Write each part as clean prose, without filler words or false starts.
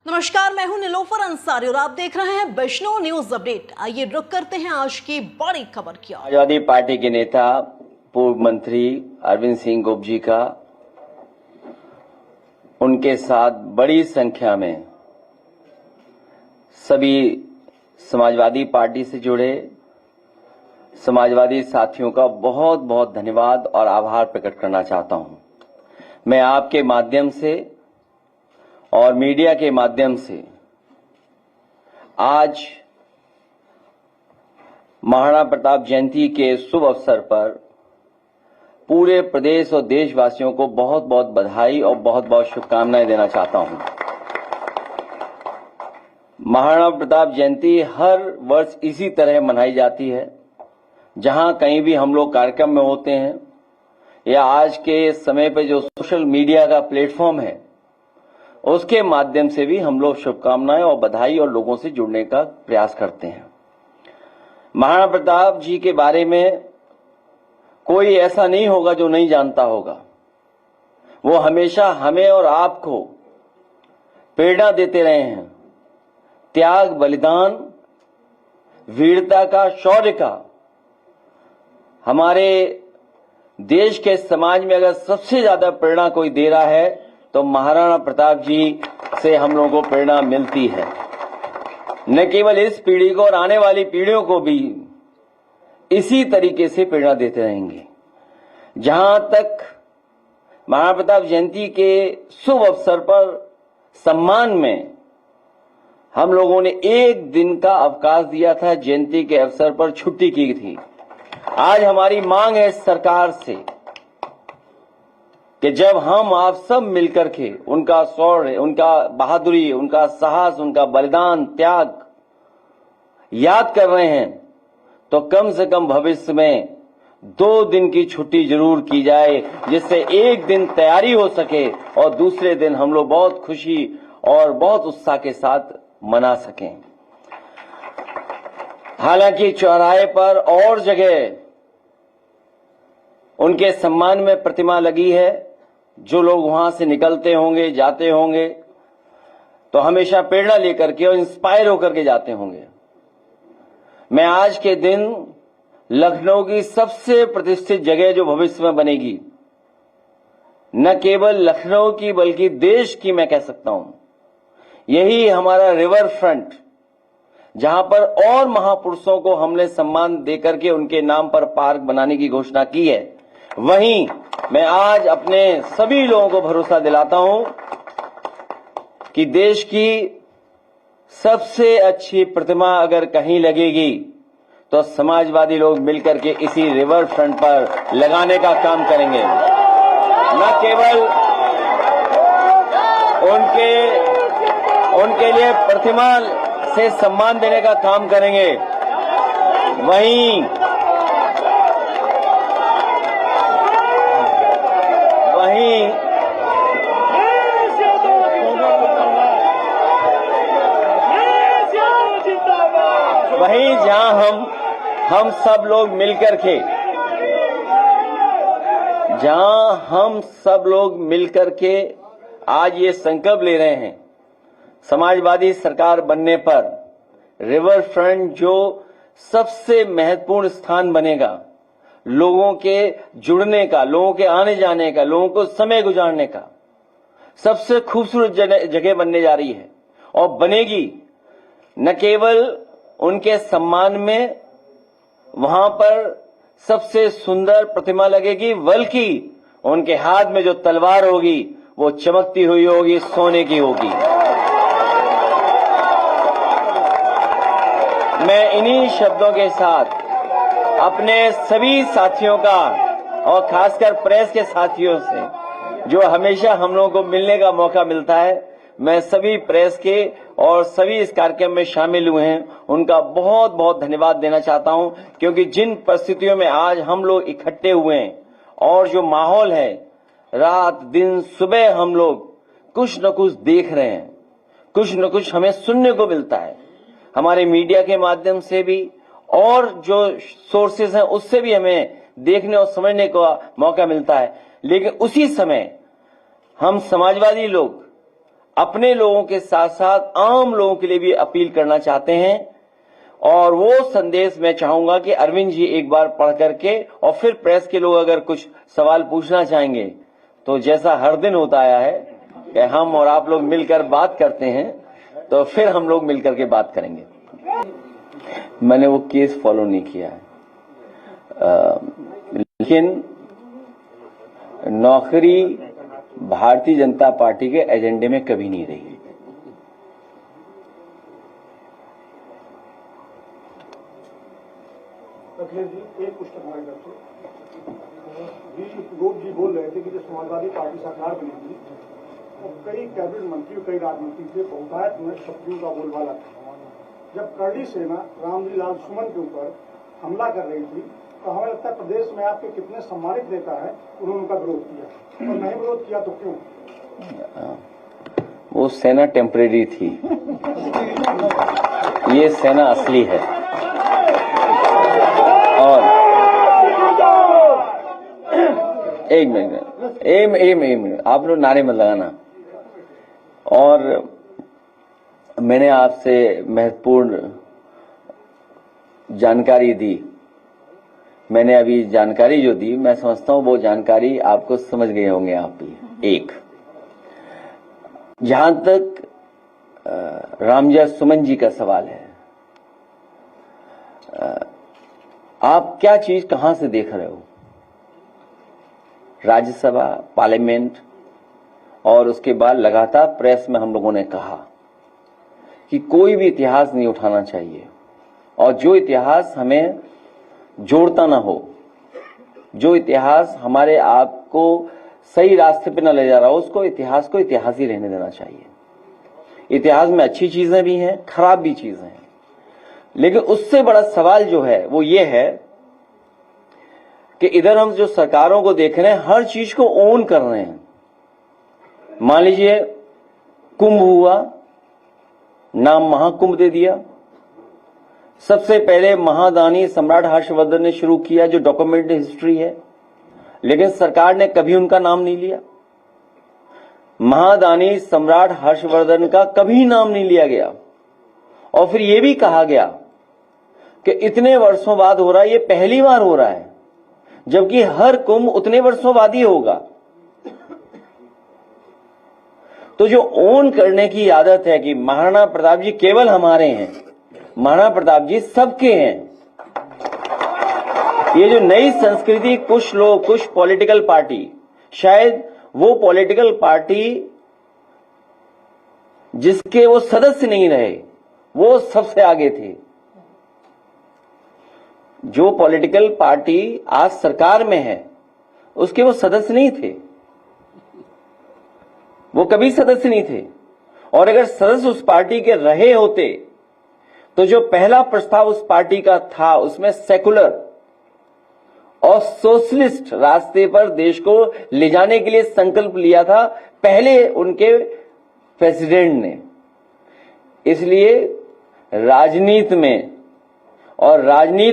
नमस्कार, मैं हूं निलोफर अंसारी और आप देख रहे हैं वैष्णव न्यूज अपडेट। आइए रुक करते हैं आज की बड़ी खबर की। समाजवादी पार्टी के नेता पूर्व मंत्री अरविंद सिंह गोप जी का उनके साथ बड़ी संख्या में सभी समाजवादी पार्टी से जुड़े समाजवादी साथियों का बहुत बहुत धन्यवाद और आभार प्रकट करना चाहता हूं। मैं आपके माध्यम से और मीडिया के माध्यम से आज महाराणा प्रताप जयंती के शुभ अवसर पर पूरे प्रदेश और देशवासियों को बहुत बहुत बधाई और बहुत बहुत शुभकामनाएं देना चाहता हूं। महाराणा प्रताप जयंती हर वर्ष इसी तरह मनाई जाती है। जहां कहीं भी हम लोग कार्यक्रम में होते हैं या आज के समय पे जो सोशल मीडिया का प्लेटफॉर्म है उसके माध्यम से भी हम लोग शुभकामनाएं और बधाई और लोगों से जुड़ने का प्रयास करते हैं। महाराणा प्रताप जी के बारे में कोई ऐसा नहीं होगा जो नहीं जानता होगा। वो हमेशा हमें और आपको प्रेरणा देते रहे हैं। त्याग, बलिदान, वीरता का, शौर्य का। हमारे देश के समाज में अगर सबसे ज्यादा प्रेरणा कोई दे रहा है तो महाराणा प्रताप जी से हम लोगों को प्रेरणा मिलती है। न केवल इस पीढ़ी को और आने वाली पीढ़ियों को भी इसी तरीके से प्रेरणा देते रहेंगे। जहां तक महाराणा प्रताप जयंती के शुभ अवसर पर सम्मान में हम लोगों ने एक दिन का अवकाश दिया था, जयंती के अवसर पर छुट्टी की थी। आज हमारी मांग है सरकार से कि जब हम आप सब मिलकर के उनका शौर्य, उनका बहादुरी, उनका साहस, उनका बलिदान, त्याग याद कर रहे हैं तो कम से कम भविष्य में 2 दिन की छुट्टी जरूर की जाए, जिससे एक दिन तैयारी हो सके और दूसरे दिन हम लोग बहुत खुशी और बहुत उत्साह के साथ मना सकें। हालांकि चौराहे पर और जगह उनके सम्मान में प्रतिमा लगी है। जो लोग वहां से निकलते होंगे, जाते होंगे तो हमेशा प्रेरणा लेकर के और इंस्पायर होकर के जाते होंगे। मैं आज के दिन लखनऊ की सबसे प्रतिष्ठित जगह जो भविष्य में बनेगी, न केवल लखनऊ की बल्कि देश की मैं कह सकता हूं, यही हमारा रिवर फ्रंट, जहां पर और महापुरुषों को हमने सम्मान देकर के उनके नाम पर पार्क बनाने की घोषणा की है। वहीं मैं आज अपने सभी लोगों को भरोसा दिलाता हूं कि देश की सबसे अच्छी प्रतिमा अगर कहीं लगेगी तो समाजवादी लोग मिलकर के इसी रिवर फ्रंट पर लगाने का काम करेंगे। न केवल उनके लिए प्रतिमा से सम्मान देने का काम करेंगे, वहीं जहां हम सब लोग मिलकर के आज ये संकल्प ले रहे हैं, समाजवादी सरकार बनने पर रिवर फ्रंट जो सबसे महत्वपूर्ण स्थान बनेगा, लोगों के जुड़ने का, लोगों के आने जाने का, लोगों को समय गुजारने का सबसे खूबसूरत जगह बनने जा रही है और बनेगी। न केवल उनके सम्मान में वहां पर सबसे सुंदर प्रतिमा लगेगी, बल्कि उनके हाथ में जो तलवार होगी वो चमकती हुई होगी, सोने की होगी। मैं इन्हीं शब्दों के साथ अपने सभी साथियों का और खासकर प्रेस के साथियों से जो हमेशा हम लोगों को मिलने का मौका मिलता है, मैं सभी प्रेस के और सभी इस कार्यक्रम में शामिल हुए हैं उनका बहुत बहुत धन्यवाद देना चाहता हूं, क्योंकि जिन परिस्थितियों में आज हम लोग इकट्ठे हुए हैं और जो माहौल है, रात दिन सुबह हम लोग कुछ न कुछ देख रहे हैं, कुछ न कुछ हमें सुनने को मिलता है। हमारे मीडिया के माध्यम से भी और जो सोर्सेज हैं उससे भी हमें देखने और समझने का मौका मिलता है। लेकिन उसी समय हम समाजवादी लोग अपने लोगों के साथ साथ आम लोगों के लिए भी अपील करना चाहते हैं। और वो संदेश मैं चाहूंगा कि अरविंद जी एक बार पढ़ करके और फिर प्रेस के लोग अगर कुछ सवाल पूछना चाहेंगे तो जैसा हर दिन होता आया है कि हम और आप लोग मिलकर बात करते हैं, तो फिर हम लोग मिलकर के बात करेंगे। मैंने वो केस फॉलो नहीं किया है, लेकिन नौकरी भारतीय जनता पार्टी के एजेंडे में कभी नहीं रही। अखिलेश जी, एक पुस्तक हमारी तरफ से गोप जी बोल रहे थे कि जब समाजवादी पार्टी सरकार बनेगी तो कई कैबिनेट मंत्री और कई राजमंत्री से बहुतायत में शक्तियों का बोलबाला था। जब करड़ी सेना रामजी लाल सुमन के ऊपर हमला कर रही थी तो हमें लगता है प्रदेश में आपके कितने सम्मानित नेता है उन्होंने उनका विरोध किया, और नहीं विरोध किया तो क्यों? वो सेना टेम्परेरी थी, ये सेना असली है। और एक मिनट आप लोग नारे मत लगाना। और मैंने आपसे महत्वपूर्ण जानकारी दी, मैंने अभी जानकारी जो दी मैं समझता हूं वो जानकारी आपको समझ गए होंगे आप भी। एक, जहां तक रामजी सुमन जी का सवाल है, आप क्या चीज कहां से देख रहे हो? राज्यसभा, पार्लियामेंट और उसके बाद लगातार प्रेस में हम लोगों ने कहा कि कोई भी इतिहास नहीं उठाना चाहिए, और जो इतिहास हमें जोड़ता ना हो, जो इतिहास हमारे आप को सही रास्ते पे न ले जा रहा हो, उसको इतिहास को इतिहास ही रहने देना चाहिए। इतिहास में अच्छी चीजें भी हैं, खराब भी चीजें हैं, लेकिन उससे बड़ा सवाल जो है वो ये है कि इधर हम जो सरकारों को देख रहे हैं हर चीज को ओन कर रहे हैं। मान लीजिए कुंभ हुआ, नाम महाकुंभ दे दिया। सबसे पहले महादानी सम्राट हर्षवर्धन ने शुरू किया, जो डॉक्यूमेंट हिस्ट्री है, लेकिन सरकार ने कभी उनका नाम नहीं लिया। महादानी सम्राट हर्षवर्धन का कभी नाम नहीं लिया गया। और फिर यह भी कहा गया कि इतने वर्षों बाद हो रहा है, ये पहली बार हो रहा है, जबकि हर कुंभ उतने वर्षों बाद ही होगा। तो जो ओन करने की आदत है कि महाराणा प्रताप जी केवल हमारे हैं, महाराणा प्रताप जी सबके हैं, ये जो नई संस्कृति कुछ लोग, कुछ पॉलिटिकल पार्टी, शायद वो पॉलिटिकल पार्टी जिसके वो सदस्य नहीं रहे वो सबसे आगे थे। जो पॉलिटिकल पार्टी आज सरकार में है उसके वो सदस्य नहीं थे, वो कभी सदस्य नहीं थे। और अगर सदस्य उस पार्टी के रहे होते तो जो पहला प्रस्ताव उस पार्टी का था उसमें सेकुलर और सोशलिस्ट रास्ते पर देश को ले जाने के लिए संकल्प लिया था पहले उनके प्रेसिडेंट ने। इसलिए राजनीति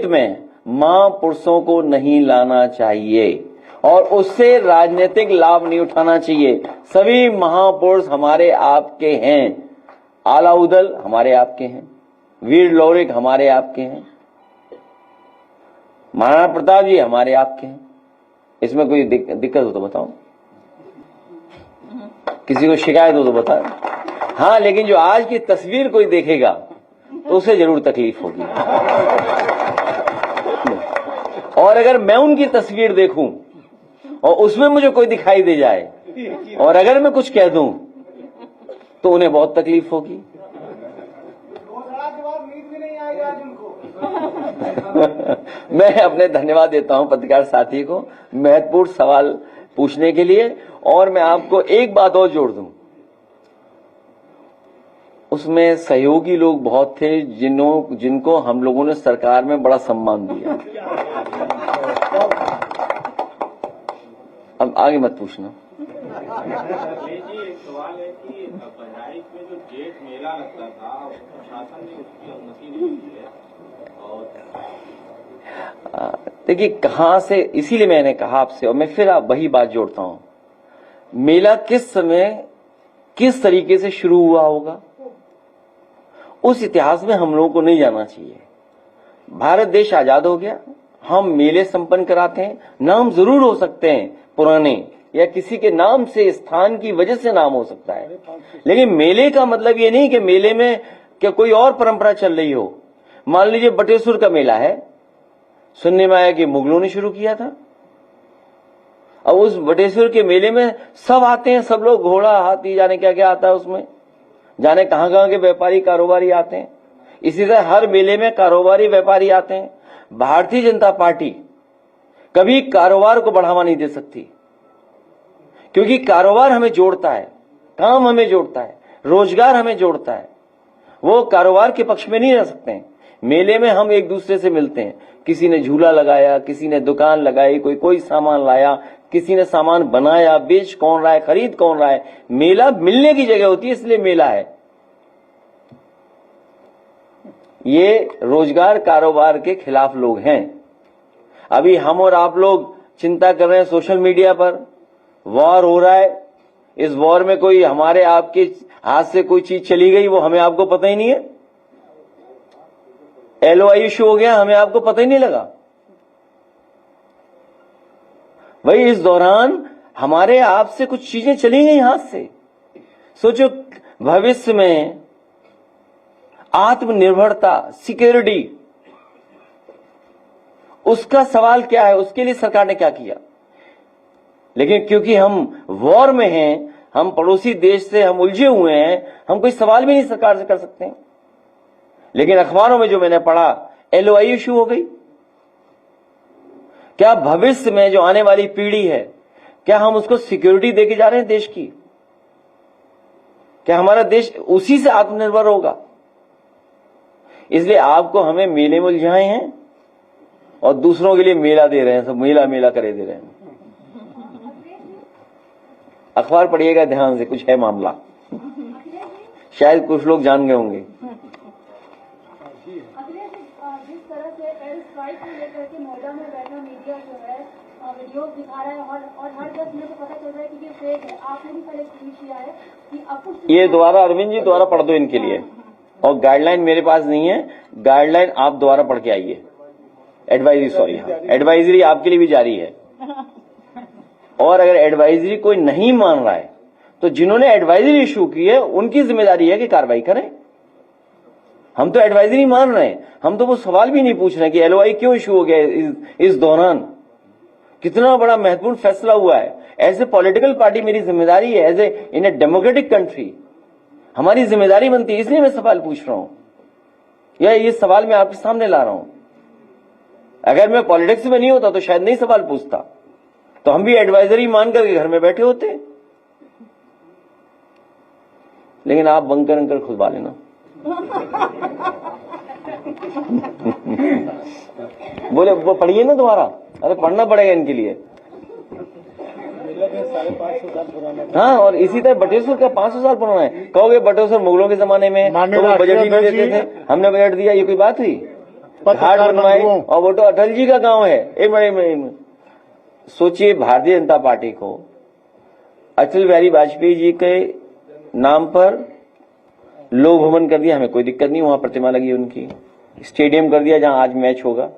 में महापुरुषों को नहीं लाना चाहिए और उससे राजनीतिक लाभ नहीं उठाना चाहिए। सभी महापुरुष हमारे आपके हैं, आलाउदल हमारे आपके हैं, वीर लौरिक हमारे आपके हैं, महाराणा प्रताप जी हमारे आपके हैं। इसमें कोई दिक्कत हो तो बताओ, किसी को शिकायत हो तो बताओ। हाँ, लेकिन जो आज की तस्वीर कोई देखेगा तो उसे जरूर तकलीफ होगी। और अगर मैं उनकी तस्वीर देखूं और उसमें मुझे कोई दिखाई दे जाए और अगर मैं कुछ कह दूं तो उन्हें बहुत तकलीफ होगी। मैं अपने धन्यवाद देता हूं पत्रकार साथी को महत्वपूर्ण सवाल पूछने के लिए। और मैं आपको एक बात और जोड़ दूं, उसमें सहयोगी लोग बहुत थे जिनको हम लोगों ने सरकार में बड़ा सम्मान दिया। अब आगे मत पूछना। एक सवाल है कि बहराइच में जो जेठ मेला लगता था प्रशासन ने उसकी अनुमति नहीं दी है। और देखिए कहां से, इसीलिए मैंने कहा आपसे और मैं फिर वही बात जोड़ता हूं, मेला किस समय किस तरीके से शुरू हुआ होगा, उस इतिहास में हम लोगों को नहीं जाना चाहिए। भारत देश आजाद हो गया, हम मेले संपन्न कराते हैं, नाम जरूर हो सकते हैं पुराने, या किसी के नाम से, स्थान की वजह से नाम हो सकता है, लेकिन मेले का मतलब ये नहीं कि मेले में क्या कोई और परंपरा चल रही हो। मान लीजिए बटेश्वर का मेला है, सुनने में आया कि मुगलों ने शुरू किया था। अब उस बटेश्वर के मेले में सब आते हैं, सब लोग, घोड़ा, हाथी, जाने क्या क्या आता है उसमें, जाने कहां कहां के व्यापारी कारोबारी आते हैं। इसी तरह हर मेले में कारोबारी व्यापारी आते हैं। भारतीय जनता पार्टी कभी कारोबार को बढ़ावा नहीं दे सकती, क्योंकि कारोबार हमें जोड़ता है, काम हमें जोड़ता है, रोजगार हमें जोड़ता है। वो कारोबार के पक्ष में नहीं रह सकते हैं। मेले में हम एक दूसरे से मिलते हैं, किसी ने झूला लगाया, किसी ने दुकान लगाई, कोई सामान लाया, किसी ने सामान बनाया, बेच कौन रहा है, खरीद कौन रहा है। मेला मिलने की जगह होती है, इसलिए मेला है। ये रोजगार कारोबार के खिलाफ लोग हैं। अभी हम और आप लोग चिंता कर रहे हैं, सोशल मीडिया पर वॉर हो रहा है, इस वॉर में कोई हमारे आपके हाथ से कोई चीज चली गई, वो हमें आपको पता ही नहीं है। LOI इशू हो गया, हमें आपको पता ही नहीं लगा। भाई इस दौरान हमारे आपसे कुछ चीजें चली गई हाथ से। सोचो भविष्य में आत्मनिर्भरता, सिक्योरिटी, उसका सवाल क्या है, उसके लिए सरकार ने क्या किया। लेकिन क्योंकि हम वॉर में हैं, हम पड़ोसी देश से हम उलझे हुए हैं, हम कोई सवाल भी नहीं सरकार से कर सकते हैं। लेकिन अखबारों में जो मैंने पढ़ा, LOI इशू हो गई। क्या भविष्य में जो आने वाली पीढ़ी है, क्या हम उसको सिक्योरिटी देके जा रहे हैं देश की? क्या हमारा देश उसी से आत्मनिर्भर होगा? इसलिए आपको हमें मेले में उलझाए हैं और दूसरों के लिए मेला दे रहे हैं, सब मेला मेला करे दे रहे हैं। अखबार पढ़िएगा ध्यान से, कुछ है मामला, शायद कुछ लोग जान गए होंगे। जिस तरह से एयर स्ट्राइक को लेकर के नोएडा में बैठा मीडिया जो है वीडियो दिखा रहा है और हर 10 मिनट को पता चल रहा है कि ये फेक है। आपने भी कल एक ट्वीट किया है कि अब ये दोबारा अरविंद जी दोबारा पढ़ दो इनके लिए, और गाइडलाइन मेरे पास नहीं है, गाइडलाइन आप दोबारा पढ़ के आइए। एडवाइजरी, सॉरी, हाँ, एडवाइजरी आपके लिए भी जारी है। और अगर एडवाइजरी कोई नहीं मान रहा है तो जिन्होंने एडवाइजरी इशू की है उनकी जिम्मेदारी है कि कार्रवाई करें। हम तो एडवाइजरी मान रहे हैं, हम तो वो सवाल भी नहीं पूछ रहे कि LOI क्यों इशू हो गया इस दौरान, कितना बड़ा महत्वपूर्ण फैसला हुआ है। एज ए पॉलिटिकल पार्टी मेरी जिम्मेदारी है, as a in a democratic country हमारी जिम्मेदारी बनती है, इसलिए मैं सवाल पूछ रहा हूं, या ये सवाल मैं आपके सामने ला रहा हूं। अगर मैं पॉलिटिक्स में नहीं होता तो शायद नहीं सवाल पूछता, तो हम भी एडवाइजरी मान करके घर में बैठे होते। लेकिन आप बंकर अंकर खुलवा लेना। बोले वो पढ़िए ना दोबारा, अरे पढ़ना पड़ेगा इनके लिए। हाँ, और इसी तरह बटेश्वर का 500 साल पुराना है। कहोगे बटेश्वर मुगलों के जमाने में तो वो बजट ही नहीं देते थे, हमने बजट दिया, ये कोई बात हुई? घाट बनवाए, और वो तो अटल जी का गांव है। एक मिनट सोचिए, भारतीय जनता पार्टी को अटल बिहारी वाजपेयी जी के नाम पर लोक भवन कर दिया, हमें कोई दिक्कत नहीं, वहां प्रतिमा लगी उनकी, स्टेडियम कर दिया जहां आज मैच होगा।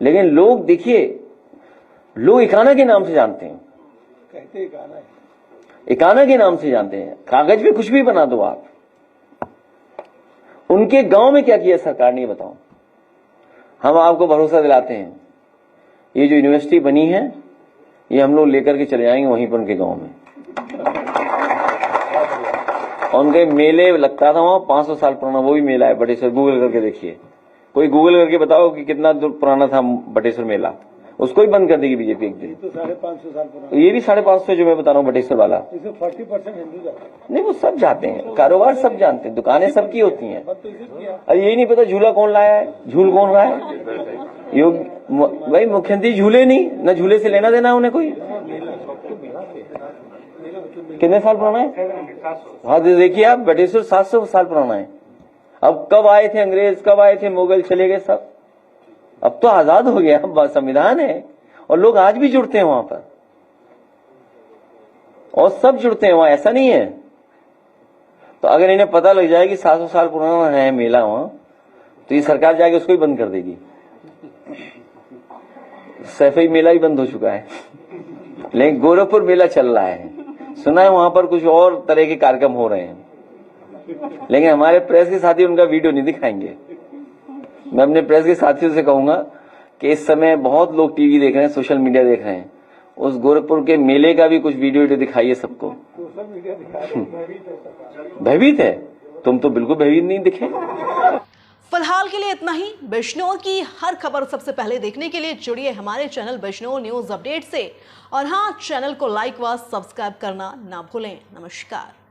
लेकिन लोग देखिए, लोग इकाना के नाम से जानते हैं, कहते इकाना के नाम से जानते हैं। कागज पे कुछ भी बना दो आप। उनके गांव में क्या किया सरकार ने, बताओ। हम आपको भरोसा दिलाते हैं, ये जो यूनिवर्सिटी बनी है ये हम लोग लेकर के चले जाएंगे वहीं पर उनके गांव में। और उनके मेले लगता था वहां, 500 साल पुराना वो भी मेला है बटेश्वर, गूगल करके देखिए। कोई गूगल करके बताओ कि कितना पुराना था बटेश्वर मेला, उसको ही बंद कर देगी बीजेपी एक दिन। तो 550 साल पुराना, ये भी 550 जो मैं बता रहा हूँ बटेश्वर वाला। इसमें 40% हिंदू जाते हैं। नहीं, वो सब जाते हैं, कारोबार सब जानते हैं, दुकानें सबकी होती हैं। अरे यही नहीं पता झूला कौन लाया है, झूल कौन रहा है। भाई मुख्यमंत्री झूले नहीं, न झूले से लेना देना उन्हें कोई। कितने साल पुराना है? हाँ देखिए आप, बटेश्वर 700 साल पुराना है। अब कब आए थे अंग्रेज, कब आए थे मुगल, चले गए सब। अब तो आजाद हो गया, अब संविधान है और लोग आज भी जुड़ते हैं वहां पर। और सब जुड़ते हैं वहां, ऐसा नहीं है। तो अगर इन्हें पता लग जाए कि 700 साल पुराना है मेला वहां, तो ये सरकार जाके उसको ही बंद कर देगी। सैफई मेला ही बंद हो चुका है, लेकिन गोरखपुर मेला चल रहा है। सुना है वहां पर कुछ और तरह के कार्यक्रम हो रहे हैं, लेकिन हमारे प्रेस के साथी उनका वीडियो नहीं दिखाएंगे। मैं अपने प्रेस के साथियों से कहूंगा कि इस समय बहुत लोग टीवी देख रहे हैं, सोशल मीडिया देख रहे हैं, उस गोरखपुर के मेले का भी कुछ वीडियो दिखाइए सबको। भयभीत है? तुम तो बिल्कुल भयभीत नहीं दिखे। फिलहाल के लिए इतना ही। बिजनौर की हर खबर सबसे पहले देखने के लिए जुड़िए हमारे चैनल बिजनौर न्यूज अपडेट से। और हाँ, चैनल को लाइक व सब्सक्राइब करना ना भूलें। नमस्कार।